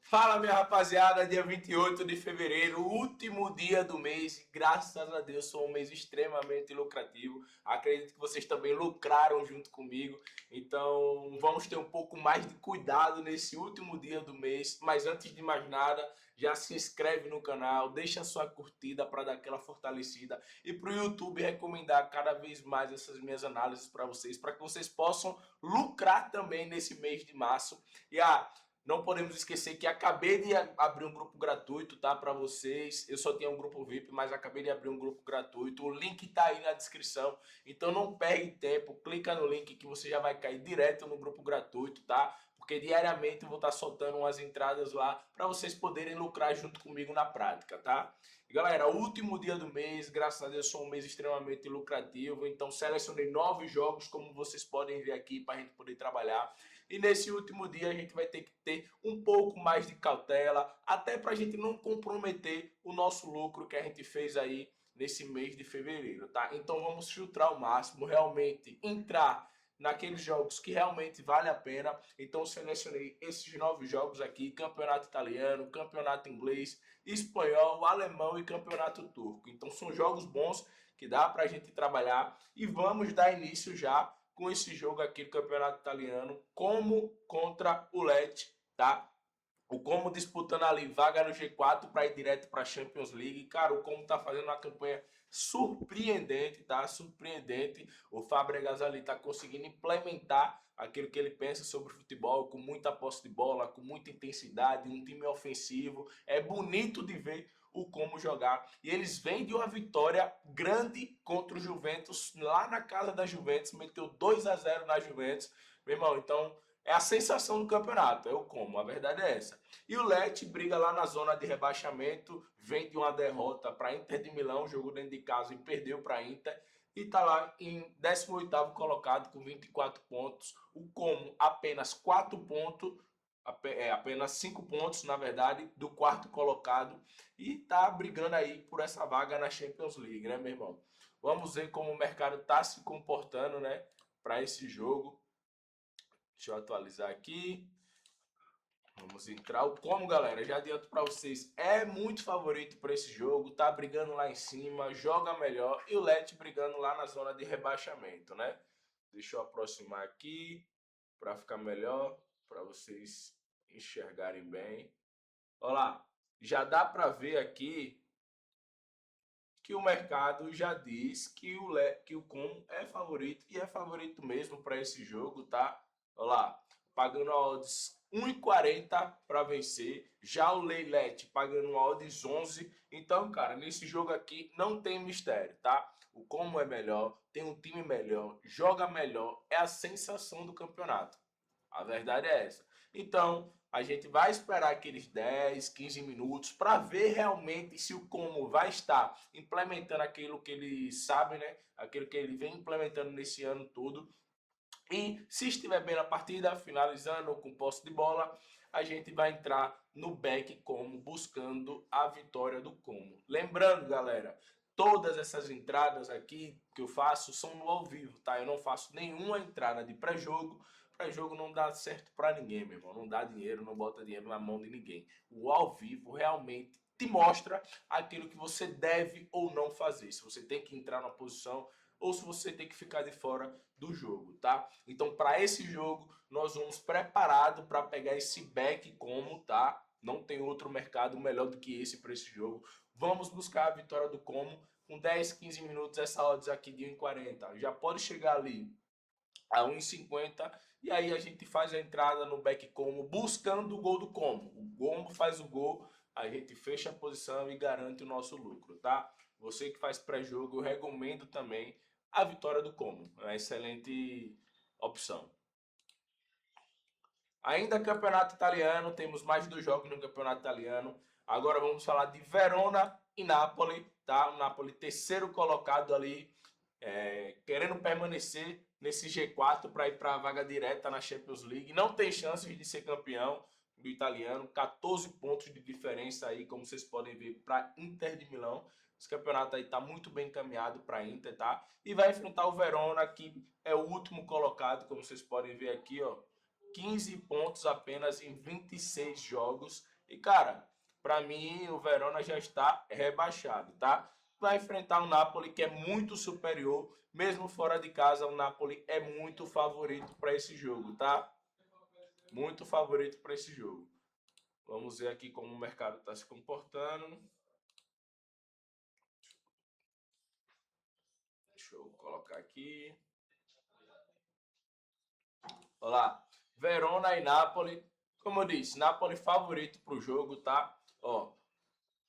Fala, minha rapaziada, dia 28 de fevereiro, último dia do mês. Graças a Deus, foi um mês extremamente lucrativo. Acredito que vocês também lucraram junto comigo. Então, vamos ter um pouco mais de cuidado nesse último dia do mês. Mas antes de mais nada, já se inscreve no canal, deixa sua curtida para dar aquela fortalecida e para o YouTube recomendar cada vez mais essas minhas análises para que vocês possam lucrar também nesse mês de março. E não podemos esquecer que acabei de abrir um grupo gratuito, tá? Para vocês. Eu só tinha um grupo VIP, mas acabei de abrir um grupo gratuito. O link tá aí na descrição. Então não perde tempo, clica no link que você já vai cair direto no grupo gratuito, tá? Porque diariamente eu vou estar soltando umas entradas lá para vocês poderem lucrar junto comigo na prática, tá? E galera, último dia do mês, graças a Deus foi um mês extremamente lucrativo. Então selecionei 9 jogos, como vocês podem ver aqui, para a gente poder trabalhar. E nesse último dia a gente vai ter que ter um pouco mais de cautela, até para a gente não comprometer o nosso lucro que a gente fez aí nesse mês de fevereiro, tá? Então vamos filtrar ao máximo, realmente entrar naqueles jogos que realmente vale a pena. Então selecionei esses 9 jogos aqui: campeonato italiano, campeonato inglês, espanhol, alemão e campeonato turco. Então são jogos bons que dá para a gente trabalhar e vamos dar início já com esse jogo aqui do campeonato italiano, como contra o Lecce, tá? O Como disputando ali vaga no G4 para ir direto para a Champions League. Cara, o Como tá fazendo uma campanha surpreendente, tá? Surpreendente. O Fábregas ali tá conseguindo implementar aquilo que ele pensa sobre futebol, com muita posse de bola, com muita intensidade, um time ofensivo. É bonito de ver o Como jogar. E eles vêm de uma vitória grande contra o Juventus, lá na casa da Juventus, meteu 2-0 na Juventus. Meu irmão, então é a sensação do campeonato, é o Como, a verdade é essa. E o Lecce briga lá na zona de rebaixamento, vem de uma derrota para Inter de Milão, jogou dentro de casa e perdeu para Inter. E está lá em 18º colocado com 24 pontos. O Como apenas 4 pontos, apenas 5 pontos, na verdade, do quarto colocado. E está brigando aí por essa vaga na Champions League, né, meu irmão? Vamos ver como o mercado está se comportando, né, para esse jogo. Deixa eu atualizar aqui. Vamos entrar. O Como, galera, já adianto para vocês, é muito favorito para esse jogo. Tá brigando lá em cima, joga melhor. E o Lecce brigando lá na zona de rebaixamento, né? Deixa eu aproximar aqui para ficar melhor, para vocês enxergarem bem. Olha lá, já dá para ver aqui que o mercado já diz que o Como é favorito e é favorito mesmo para esse jogo, tá? Olha lá, pagando a odds 1,40 para vencer, já o Leilete pagando a odds 11. Então, cara, nesse jogo aqui não tem mistério, tá? O Como é melhor, tem um time melhor, joga melhor, é a sensação do campeonato. A verdade é essa. Então, a gente vai esperar aqueles 10, 15 minutos para ver realmente se o Como vai estar implementando aquilo que ele sabe, né? Aquilo que ele vem implementando nesse ano todo. E se estiver bem na partida, finalizando com posse de bola, a gente vai entrar no back Como, buscando a vitória do Como. Lembrando, galera, todas essas entradas aqui que eu faço são no ao vivo, tá? Eu não faço nenhuma entrada de pré-jogo. Pré-jogo não dá certo para ninguém, meu irmão. Não dá dinheiro, não bota dinheiro na mão de ninguém. O ao vivo realmente te mostra aquilo que você deve ou não fazer. Se você tem que entrar na posição ou se você tem que ficar de fora do jogo, tá? Então, para esse jogo, nós vamos preparado para pegar esse back Como, tá? Não tem outro mercado melhor do que esse para esse jogo. Vamos buscar a vitória do Como com 10, 15 minutos, essa odds aqui de 1,40. Já pode chegar ali a 1,50 e aí a gente faz a entrada no back Como buscando o gol do Como. O Como faz o gol, a gente fecha a posição e garante o nosso lucro, tá? Você que faz pré-jogo, eu recomendo também a vitória do Como. É uma excelente opção. Ainda campeonato italiano, temos mais 2 jogos no campeonato italiano. Agora vamos falar de Verona e Napoli, tá? O Napoli terceiro colocado ali, querendo permanecer nesse G4 para ir para a vaga direta na Champions League. Não tem chances de ser campeão do italiano, 14 pontos de diferença aí, como vocês podem ver, para Inter de Milão. Esse campeonato aí tá muito bem encaminhado para Inter, tá? E vai enfrentar o Verona, que é o último colocado, como vocês podem ver aqui, ó. 15 pontos apenas em 26 jogos. E, cara, para mim o Verona já está rebaixado, tá? Vai enfrentar o Napoli, que é muito superior, mesmo fora de casa, o Napoli é muito favorito para esse jogo, tá? Muito favorito para esse jogo. Vamos ver aqui como o mercado está se comportando. Deixa eu colocar aqui. Olha lá. Verona e Napoli. Como eu disse, Napoli favorito para o jogo, tá? Ó,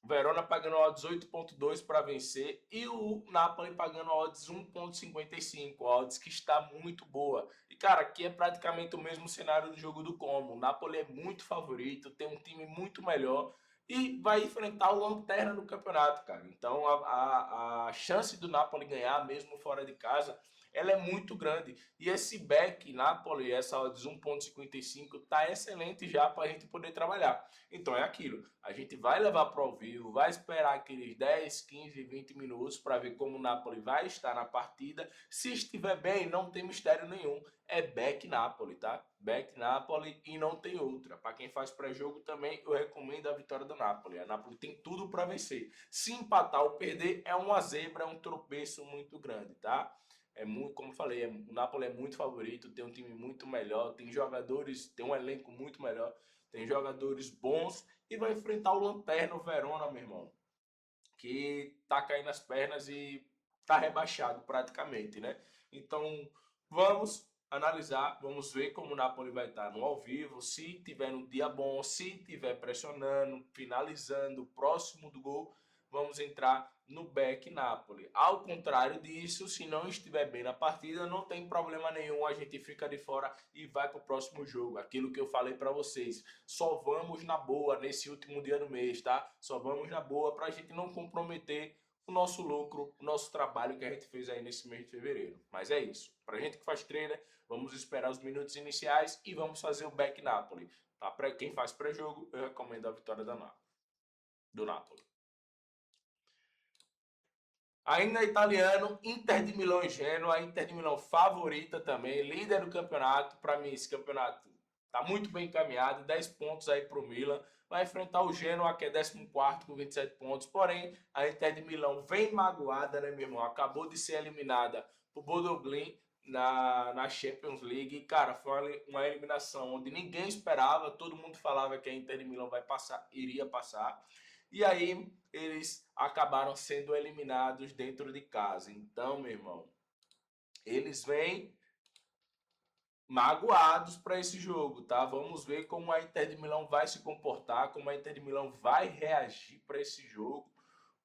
o Verona pagando odds 8.2 para vencer e o Napoli pagando odds 1.55, odds que está muito boa. E cara, aqui é praticamente o mesmo cenário do jogo do Como. O Napoli é muito favorito, tem um time muito melhor e vai enfrentar o lanterna do campeonato, cara. Então a chance do Napoli ganhar, mesmo fora de casa, ela é muito grande. E esse back Napoli, essa odds 1.55, tá excelente já para a gente poder trabalhar. Então é aquilo, a gente vai levar para o ao vivo, vai esperar aqueles 10, 15, 20 minutos para ver como o Napoli vai estar na partida. Se estiver bem, não tem mistério nenhum, é back Napoli, tá? Back Napoli e não tem outra. Para quem faz pré-jogo também, eu recomendo a vitória do Napoli. A Napoli tem tudo para vencer. Se empatar ou perder, é uma zebra, é um tropeço muito grande, tá? É muito, como eu falei, o Napoli é muito favorito, tem um time muito melhor, tem jogadores, tem um elenco muito melhor, tem jogadores bons e vai enfrentar o Lanterna, o Verona, meu irmão, que tá caindo as pernas e tá rebaixado praticamente, né? Então, vamos analisar, vamos ver como o Napoli vai estar no ao vivo, se tiver um dia bom, se tiver pressionando, finalizando, próximo do gol, vamos entrar no back Napoli. Ao contrário disso, se não estiver bem na partida, não tem problema nenhum, a gente fica de fora e vai para o próximo jogo. Aquilo que eu falei para vocês, só vamos na boa nesse último dia do mês, tá? Só vamos na boa para a gente não comprometer o nosso lucro, o nosso trabalho que a gente fez aí nesse mês de fevereiro. Mas é isso. Para a gente que faz trader, vamos esperar os minutos iniciais e vamos fazer o back Napoli. Tá? Para quem faz pré-jogo, eu recomendo a vitória do Napoli. Ainda italiano, Inter de Milão e Genoa, Inter de Milão favorita também, líder do campeonato. Para mim, esse campeonato está muito bem encaminhado, 10 pontos aí para o Milan. Vai enfrentar o Genoa, que é 14º com 27 pontos. Porém, a Inter de Milão vem magoada, né, meu irmão? Acabou de ser eliminada por Bodoglin na Champions League. E, cara, foi uma eliminação onde ninguém esperava, todo mundo falava que a Inter de Milão vai passar, iria passar. E aí eles acabaram sendo eliminados dentro de casa. Então, meu irmão, eles vêm magoados para esse jogo, tá? Vamos ver como a Inter de Milão vai se comportar, como a Inter de Milão vai reagir para esse jogo,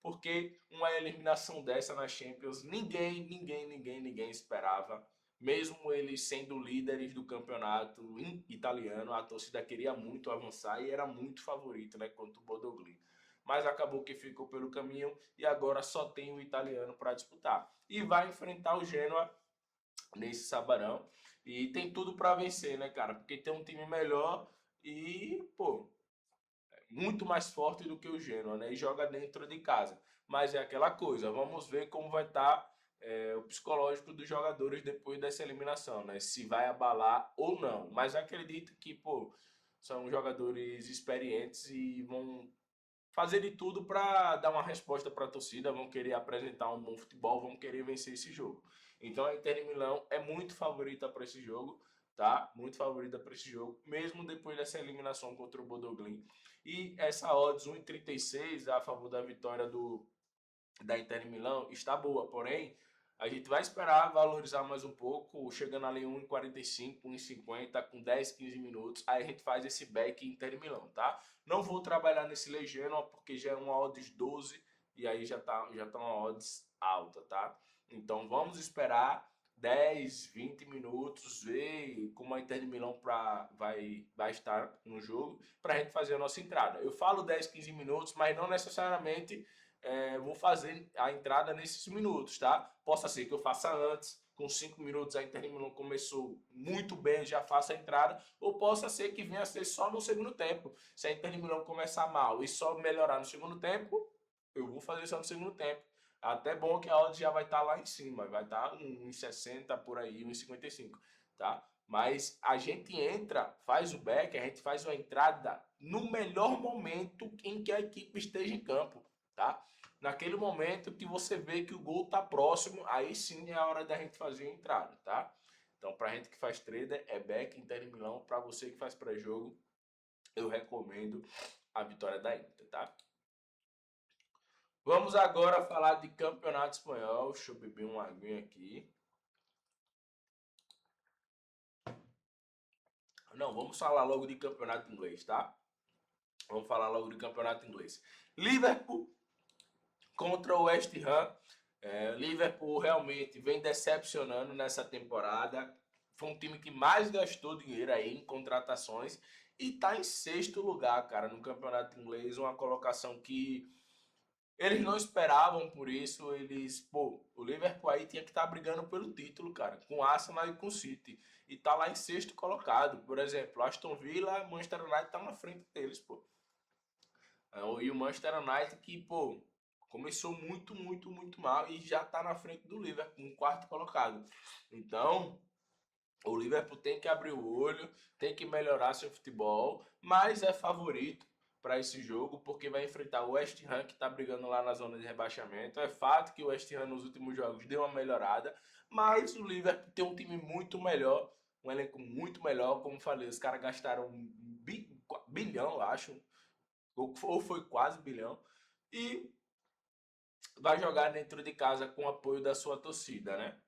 porque uma eliminação dessa na Champions, ninguém esperava. Mesmo eles sendo líderes do campeonato italiano, a torcida queria muito avançar e era muito favorito, né, contra o Bodoglin. Mas acabou que ficou pelo caminho e agora só tem o italiano para disputar. E vai enfrentar o Genoa nesse sabarão. E tem tudo para vencer, né, cara? Porque tem um time melhor e, pô, muito mais forte do que o Genoa, né? E joga dentro de casa. Mas é aquela coisa, vamos ver como vai estar o psicológico dos jogadores depois dessa eliminação, né? Se vai abalar ou não. Mas acredito que, pô, são jogadores experientes e vão fazer de tudo para dar uma resposta para a torcida, vão querer apresentar um bom futebol, vão querer vencer esse jogo. Então a Inter de Milão é muito favorita para esse jogo, tá? Muito favorita para esse jogo, mesmo depois dessa eliminação contra o Bodoglin. E essa odds 1,36 a favor da vitória da Inter de Milão está boa, porém a gente vai esperar valorizar mais um pouco, chegando ali 1,45, 1,50 com 10, 15 minutos, aí a gente faz esse back Inter de Milão, tá? Não vou trabalhar nesse Legeno porque já é uma odds 12 e aí já tá uma odds alta, tá? Então vamos esperar 10, 20 minutos, ver como a Inter de Milão vai estar no jogo para a gente fazer a nossa entrada. Eu falo 10, 15 minutos, mas não necessariamente vou fazer a entrada nesses minutos, tá? Possa ser que eu faça antes, com 5 minutos a Inter de Milão começou muito bem, já faça a entrada, ou possa ser que venha a ser só no segundo tempo. Se a Inter de Milão começar mal e só melhorar no segundo tempo, eu vou fazer só no segundo tempo. Até bom que a odd já vai estar lá em cima, vai estar 1,60 por aí, 1,55, tá? Mas a gente entra, faz o back, a gente faz uma entrada no melhor momento em que a equipe esteja em campo, tá? Naquele momento que você vê que o gol tá próximo, aí sim é a hora da gente fazer a entrada, tá? Então, pra gente que faz trader, é back, Inter de Milão. Pra você que faz pré-jogo, eu recomendo a vitória da Inter, tá? Vamos agora falar de campeonato espanhol. Deixa eu beber uma aguinha aqui. Não, vamos falar logo de campeonato inglês, tá? Vamos falar logo de campeonato inglês. Liverpool contra o West Ham. Liverpool realmente vem decepcionando nessa temporada. Foi um time que mais gastou dinheiro aí em contratações e tá em sexto lugar, cara, no campeonato inglês. Uma colocação que eles não esperavam por isso. O Liverpool aí tinha que estar brigando pelo título, cara, com o Arsenal e com o City. E tá lá em sexto colocado. Por exemplo, Aston Villa, Manchester United tá na frente deles, pô. E o Manchester United que, pô, começou muito mal e já tá na frente do Liverpool, um quarto colocado. Então, o Liverpool tem que abrir o olho, tem que melhorar seu futebol, mas é favorito para esse jogo porque vai enfrentar o West Ham que está brigando lá na zona de rebaixamento. É fato que o West Ham nos últimos jogos deu uma melhorada, mas o Liverpool tem um time muito melhor, um elenco muito melhor. Como falei, os caras gastaram um bilhão, acho, ou foi quase bilhão, e vai jogar dentro de casa com o apoio da sua torcida, né?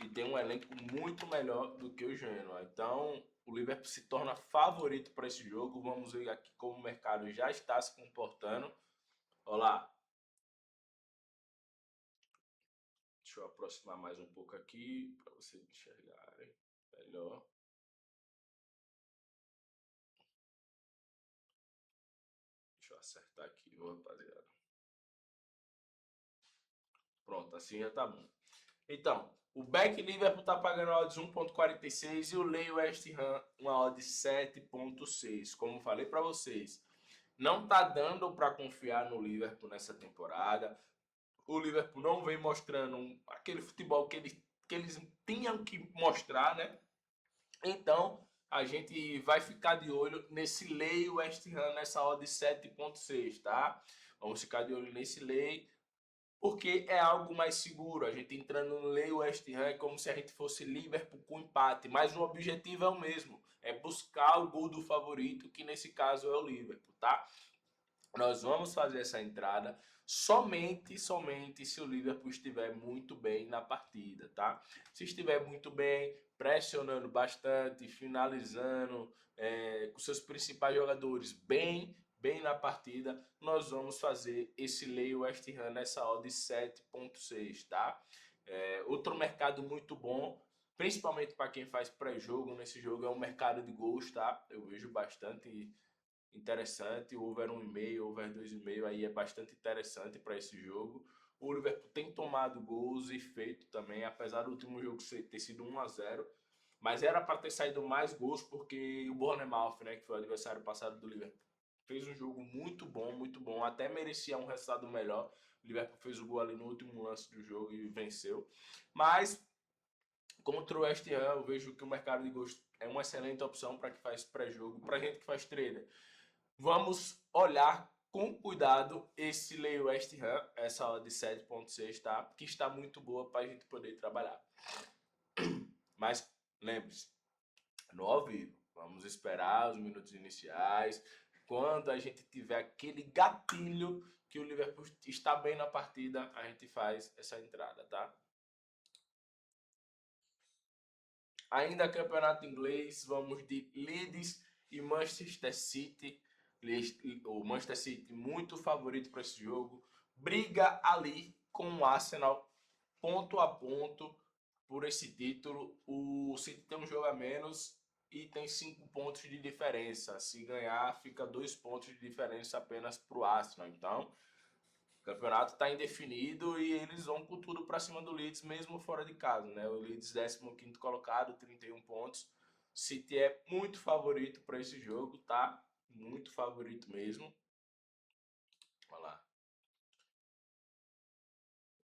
E tem um elenco muito melhor do que o Genoa. Então, o Liverpool se torna favorito para esse jogo. Vamos ver aqui como o mercado já está se comportando. Olá, deixa eu aproximar mais um pouco aqui para vocês enxergarem melhor. Deixa eu acertar aqui, rapaziada. Pronto, assim já tá bom. Então, o Back Liverpool tá pagando a odds 1.46 e o Lei West Ham uma odd 7.6. Como falei para vocês, não tá dando para confiar no Liverpool nessa temporada. O Liverpool não vem mostrando aquele futebol que eles tinham que mostrar, né? Então, a gente vai ficar de olho nesse Lei West Ham nessa odd 7.6, tá? Vamos ficar de olho nesse Lei porque é algo mais seguro. A gente entrando no Lei West Ham é como se a gente fosse Liverpool com empate, mas o objetivo é o mesmo, é buscar o gol do favorito, que nesse caso é o Liverpool, tá? Nós vamos fazer essa entrada somente se o Liverpool estiver muito bem na partida, tá? Se estiver muito bem, pressionando bastante, finalizando, com seus principais jogadores bem na partida, nós vamos fazer esse Lei West Ham nessa odd 7.6, tá? Outro mercado muito bom, principalmente para quem faz pré-jogo nesse jogo, é o mercado de gols, tá? Eu vejo bastante interessante, over 1,5, over 2,5 aí é bastante interessante para esse jogo. O Liverpool tem tomado gols e feito também, apesar do último jogo ter sido 1-0, mas era para ter saído mais gols porque o Bournemouth, né, que foi o adversário passado do Liverpool, fez um jogo muito bom, até merecia um resultado melhor. O Liverpool fez o gol ali no último lance do jogo e venceu. Mas contra o West Ham, eu vejo que o mercado de gols é uma excelente opção para que faz pré-jogo, para gente que faz trader. Vamos olhar com cuidado esse Lei West Ham, essa aula de 7.6, tá? Que está muito boa para a gente poder trabalhar. Mas lembre-se, no ao vivo, vamos esperar os minutos iniciais. Quando a gente tiver aquele gatilho que o Liverpool está bem na partida, a gente faz essa entrada, tá? Ainda campeonato inglês, vamos de Leeds e Manchester City. O Manchester City muito favorito para esse jogo. Briga ali com o Arsenal, ponto a ponto, por esse título. O City tem um jogo a menos e tem 5 pontos de diferença. Se ganhar, fica 2 pontos de diferença apenas para o Arsenal. Então, o campeonato está indefinido e eles vão com tudo para cima do Leeds, mesmo fora de casa, né? O Leeds 15º colocado, 31 pontos. City é muito favorito para esse jogo, tá? Muito favorito mesmo. Olha lá.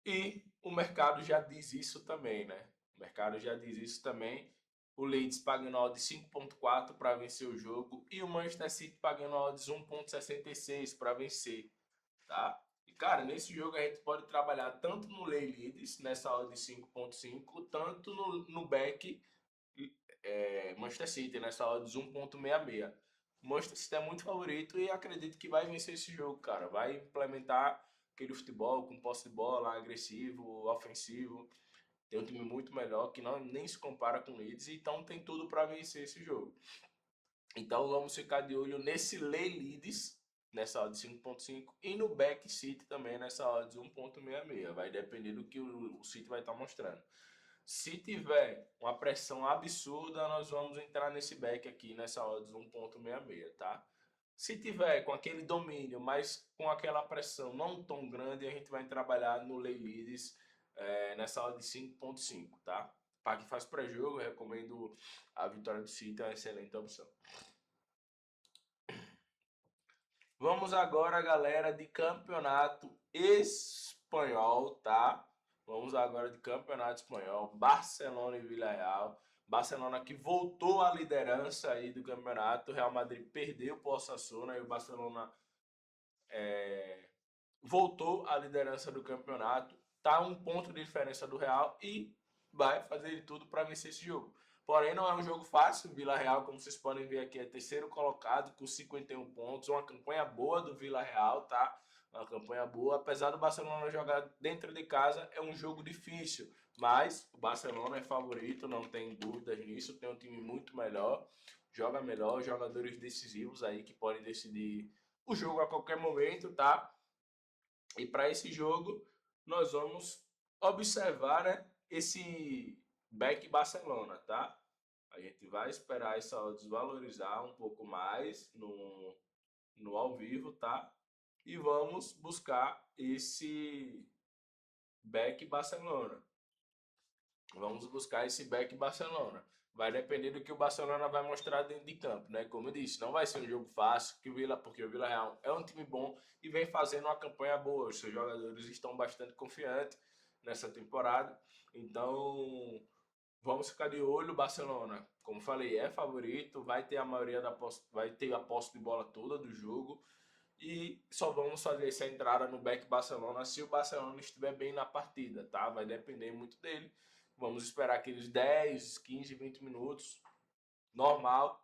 E o mercado já diz isso também, né? O mercado já diz isso também. o Leeds pagando a odd 5.4 para vencer o jogo e o Manchester City pagando a odds 1.66 para vencer, tá? E cara, nesse jogo a gente pode trabalhar tanto no Lay Leeds, nessa odd 5.5, tanto no back Manchester City, nessa odds 1.66. O Manchester City é muito favorito e acredito que vai vencer esse jogo, cara. Vai implementar aquele futebol com posse de bola, agressivo, ofensivo. Tem um time muito melhor que não, nem se compara com o Leeds, então tem tudo para vencer esse jogo. Então vamos ficar de olho nesse Lay Leeds, nessa odd 5.5, e no Back City também nessa odd 1.66. Vai depender do que o City vai estar mostrando. Se tiver uma pressão absurda, nós vamos entrar nesse back aqui, nessa odds 1.66, tá? Se tiver com aquele domínio, mas com aquela pressão não tão grande, a gente vai trabalhar no Lay Leads nessa odd 5.5, tá? Para quem faz pré-jogo, eu recomendo a vitória do City, é uma excelente opção. Vamos agora, galera, de campeonato espanhol, tá? Vamos agora de campeonato espanhol, Barcelona e Villarreal. Barcelona que voltou à liderança aí do campeonato, o Real Madrid perdeu para o Osasuna e o Barcelona voltou à liderança do campeonato. Tá um ponto de diferença do Real e vai fazer de tudo para vencer esse jogo. Porém, não é um jogo fácil. O Villarreal, como vocês podem ver aqui, é terceiro colocado com 51 pontos. Uma campanha boa do Villarreal, tá? Uma campanha boa. Apesar do Barcelona jogar dentro de casa, é um jogo difícil. Mas o Barcelona é favorito, não tem dúvidas nisso. Tem um time muito melhor, joga melhor, jogadores decisivos aí que podem decidir o jogo a qualquer momento, tá? E para esse jogo, nós vamos observar, né, esse back Barcelona, tá? A gente vai esperar essa desvalorizar um pouco mais no ao vivo, tá? E vamos buscar esse back Barcelona. Vamos buscar esse back Barcelona. Vai depender do que o Barcelona vai mostrar dentro de campo, né? Como eu disse, não vai ser um jogo fácil, porque o Villarreal é um time bom e vem fazendo uma campanha boa. Os seus jogadores estão bastante confiantes nessa temporada. Então, vamos ficar de olho. O Barcelona, como falei, é favorito, vai ter vai ter a posse de bola toda do jogo. E só vamos fazer essa entrada no back Barcelona se o Barcelona estiver bem na partida, tá? Vai depender muito dele. Vamos esperar aqueles 10, 15, 20 minutos, normal,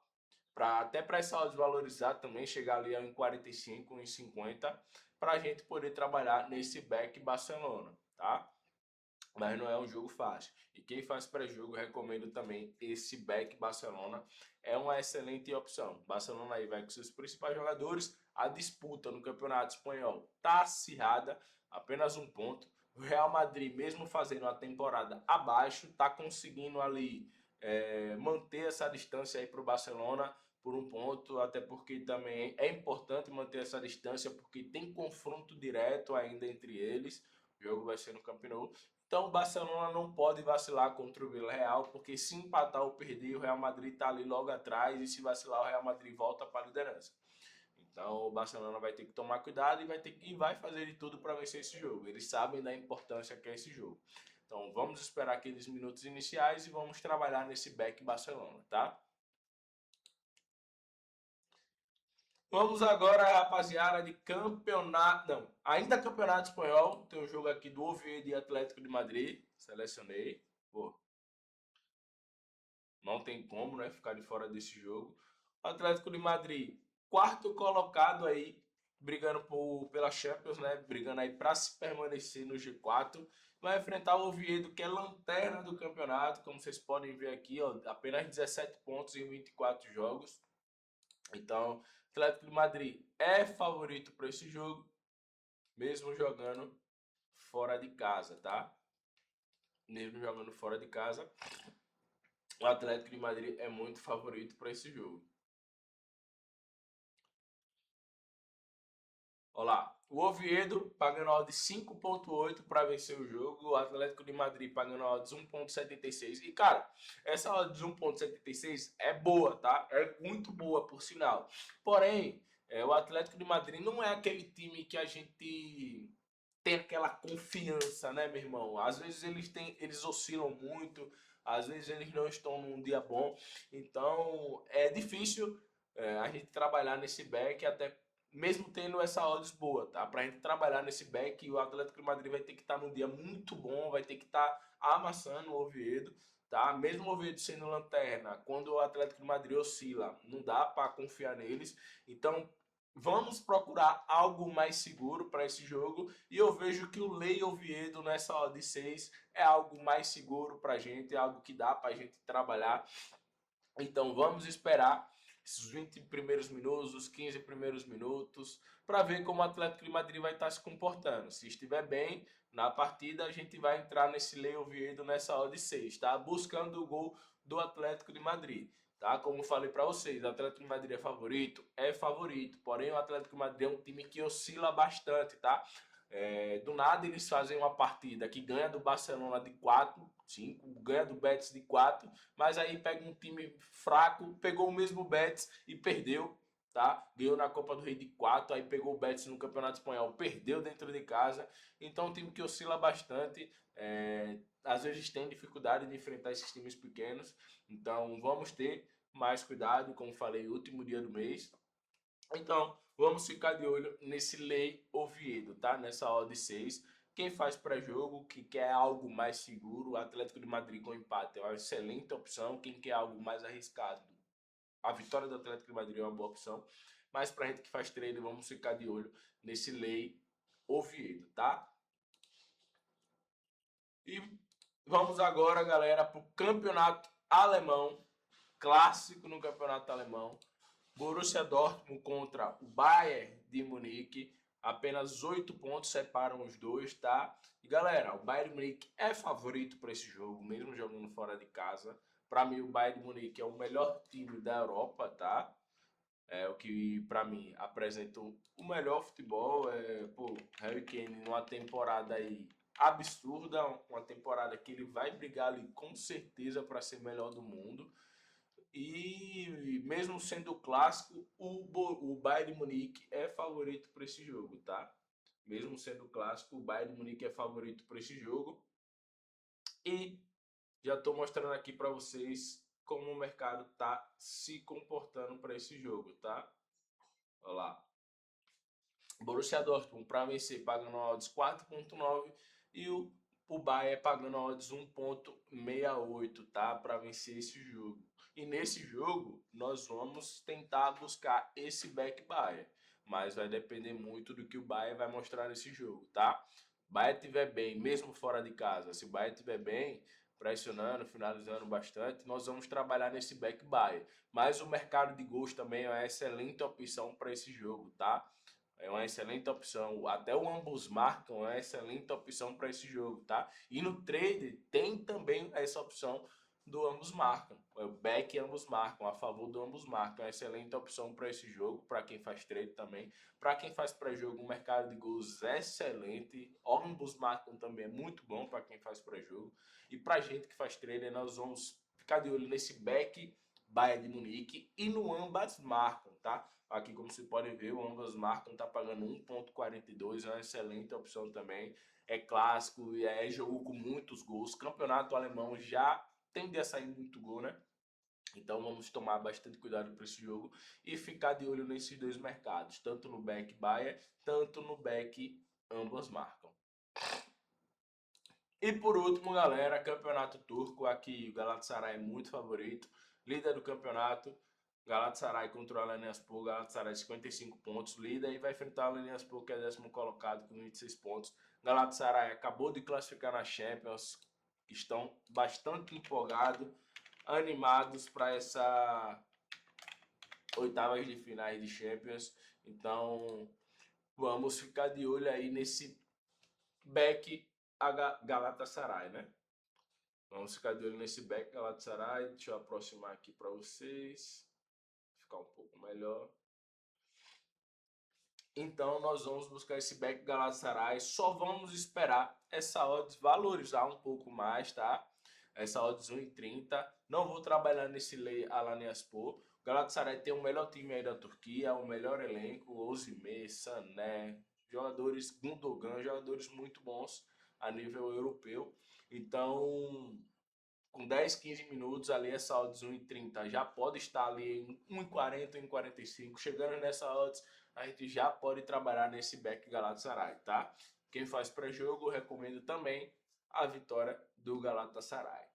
até para essa desvalorizar também, chegar ali em 45, em 50, para a gente poder trabalhar nesse back Barcelona, tá? Mas não é um jogo fácil. E quem faz pré-jogo, recomendo também esse back Barcelona. É uma excelente opção. Barcelona aí vai com seus principais jogadores. A disputa no Campeonato Espanhol tá acirrada, apenas um ponto. O Real Madrid, mesmo fazendo uma temporada abaixo, tá conseguindo ali manter essa distância aí para o Barcelona por um ponto, até porque também é importante manter essa distância, porque tem confronto direto ainda entre eles. O jogo vai ser no Camp Nou. Então o Barcelona não pode vacilar contra o Villarreal, porque se empatar ou perder, o Real Madrid está ali logo atrás, e se vacilar, o Real Madrid volta para a liderança. Então o Barcelona vai ter que tomar cuidado e vai fazer de tudo para vencer esse jogo. Eles sabem da importância que é esse jogo. Então vamos esperar aqueles minutos iniciais e vamos trabalhar nesse back Barcelona, tá? Vamos agora, rapaziada, de campeonato. Não, ainda campeonato espanhol. Tem um jogo aqui do Oviedo e Atlético de Madrid. Selecionei. Pô, não tem como, né, ficar de fora desse jogo. O Atlético de Madrid, quarto colocado aí, brigando pela Champions, né? Brigando aí para se permanecer no G4. Vai enfrentar o Oviedo, que é lanterna do campeonato. Como vocês podem ver aqui, ó, apenas 17 pontos em 24 jogos. Então, o Atlético de Madrid é favorito para esse jogo, mesmo jogando fora de casa, tá? Mesmo jogando fora de casa, o Atlético de Madrid é muito favorito para esse jogo. Olha lá, o Oviedo pagando a odd 5.8 para vencer o jogo, o Atlético de Madrid pagando a odds 1.76. E cara, essa odds 1.76 é boa, tá? É muito boa, por sinal. Porém, o Atlético de Madrid não é aquele time que a gente tem aquela confiança, né, meu irmão? Às vezes eles oscilam muito, às vezes eles não estão num dia bom, então é difícil a gente trabalhar nesse back até mesmo tendo essa odds boa, tá? Pra gente trabalhar nesse back, o Atlético de Madrid vai ter que estar num dia muito bom, vai ter que estar amassando o Oviedo, tá? Mesmo o Oviedo sendo lanterna, quando o Atlético de Madrid oscila, não dá para confiar neles. Então, vamos procurar algo mais seguro para esse jogo. E eu vejo que o Lei Oviedo nessa odd 6 é algo mais seguro para a gente, é algo que dá para a gente trabalhar. Então, vamos esperar esses 20 primeiros minutos, os 15 primeiros minutos, para ver como o Atlético de Madrid vai estar se comportando. Se estiver bem na partida, a gente vai entrar nesse Lei Oviedo nessa odd 6, tá? Buscando o gol do Atlético de Madrid, tá? Como falei para vocês, o Atlético de Madrid é favorito, porém o Atlético de Madrid é um time que oscila bastante, tá? Do nada eles fazem uma partida que ganha do Barcelona de 4, 5, ganha do Betis de 4, mas aí pega um time fraco, pegou o mesmo Betis e perdeu, tá? Ganhou na Copa do Rei de 4, aí pegou o Betis no Campeonato Espanhol, perdeu dentro de casa. Então é um time que oscila bastante, às vezes tem dificuldade de enfrentar esses times pequenos. Então vamos ter mais cuidado, como falei, último dia do mês. Então, vamos ficar de olho nesse Lei Oviedo, tá? Nessa odd 6. Quem faz pré-jogo, que quer algo mais seguro, o Atlético de Madrid com empate é uma excelente opção. Quem quer algo mais arriscado, a vitória do Atlético de Madrid é uma boa opção. Mas pra gente que faz trade, vamos ficar de olho nesse Lei Oviedo, tá? E vamos agora, galera, pro campeonato alemão, clássico no campeonato alemão. Borussia Dortmund contra o Bayern de Munique. Apenas 8 pontos separam os dois, tá? E galera, o Bayern de Munique é favorito para esse jogo, mesmo jogando fora de casa. Para mim, o Bayern de Munique é o melhor time da Europa, tá? É o que, para mim, apresentou o melhor futebol. Pô, Harry Kane numa temporada aí absurda, uma temporada que ele vai brigar ali com certeza para ser melhor do mundo. E mesmo sendo clássico, o Bayern de Munique é favorito para esse jogo, tá? Mesmo sendo clássico, o Bayern de Munique é favorito para esse jogo. E já estou mostrando aqui para vocês como o mercado tá se comportando para esse jogo, tá? Olha lá. Borussia Dortmund para vencer pagando odds 4.9 e o Bayern pagando odds 1.68, tá? Para vencer esse jogo. E nesse jogo nós vamos tentar buscar esse back Bayern, mas vai depender muito do que o Bayern vai mostrar nesse jogo, tá? O Bayern estiver bem, mesmo fora de casa, se o Bayern estiver bem, pressionando, finalizando bastante, nós vamos trabalhar nesse back Bayern. Mas o mercado de gols também é uma excelente opção para esse jogo, tá? É uma excelente opção. Até o ambos marcam é uma excelente opção para esse jogo, tá? E no trade tem também essa opção do ambos marcam. O back ambos marcam, a favor do ambos marcam. É uma excelente opção para esse jogo, para quem faz trade também. Para quem faz pré-jogo, o mercado de gols é excelente. Ambos marcam também é muito bom para quem faz pré-jogo. E para gente que faz trade, nós vamos ficar de olho nesse back Bayern de Munique e no ambas marcam, tá? Aqui, como você pode ver, o ambas marcam tá pagando 1.42, é uma excelente opção também. É clássico e é jogo com muitos gols. Campeonato alemão já tende a sair muito gol, né? Então vamos tomar bastante cuidado para esse jogo e ficar de olho nesses dois mercados, tanto no back Bayern, tanto no back ambas marcam. E por último, galera, campeonato turco. Aqui o Galatasaray é muito favorito, líder do campeonato. Galatasaray contra o Alanyaspor, Galatasaray 55 pontos, líder, e vai enfrentar o Alanyaspor, que é 10º colocado com 26 pontos. Galatasaray acabou de classificar na Champions, estão bastante empolgados, animados para essa oitavas de finais de Champions. Então, vamos ficar de olho aí nesse back Galatasaray, né? Vamos ficar de olho nesse back Galatasaray. Deixa eu aproximar aqui para vocês. Ficar um pouco melhor. Então nós vamos buscar esse back Galatasaray. Só vamos esperar essa odds valorizar um pouco mais, tá? Essa odds 1,30. Não vou trabalhar nesse Lei Alanyaspor. O Galatasaray tem o melhor time aí da Turquia, o melhor elenco, Osimhen, Sané, jogadores Gundogan, jogadores muito bons a nível europeu. Então com 10, 15 minutos ali, essa odds 1,30 já pode estar ali em 1,40, 1,45. Chegando nessa odds, a gente já pode trabalhar nesse back Galatasaray, tá? Quem faz pré-jogo, recomendo também a vitória do Galatasaray.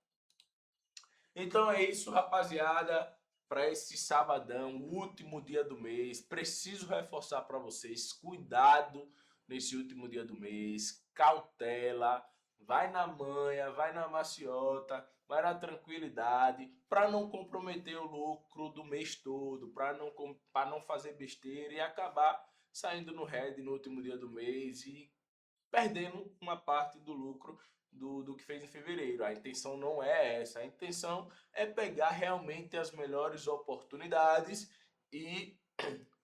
Então é isso, rapaziada, para esse sabadão, último dia do mês. Preciso reforçar para vocês, cuidado nesse último dia do mês, cautela, vai na manha, vai na maciota, vai na tranquilidade, para não comprometer o lucro do mês todo, para não fazer besteira e acabar saindo no red no último dia do mês e perdendo uma parte do lucro do que fez em fevereiro. A intenção não é essa, a intenção é pegar realmente as melhores oportunidades e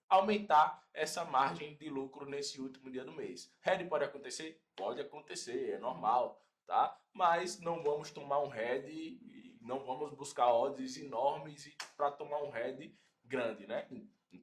aumentar essa margem de lucro nesse último dia do mês. Head pode acontecer? Pode acontecer, é normal, tá? Mas não vamos tomar um head e não vamos buscar odds enormes para tomar um head grande, né?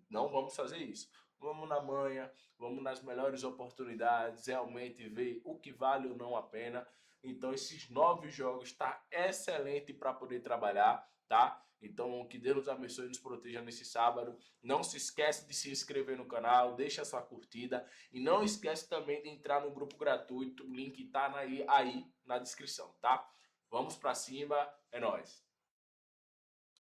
Não vamos fazer isso. Vamos na manha, vamos nas melhores oportunidades, realmente ver o que vale ou não a pena. Então esses 9 jogos está excelente para poder trabalhar, tá? Então que Deus nos abençoe e nos proteja nesse sábado. Não se esquece de se inscrever no canal, deixa sua curtida e não esquece também de entrar no grupo gratuito, o link está aí na descrição, tá? Vamos para cima, é nóis!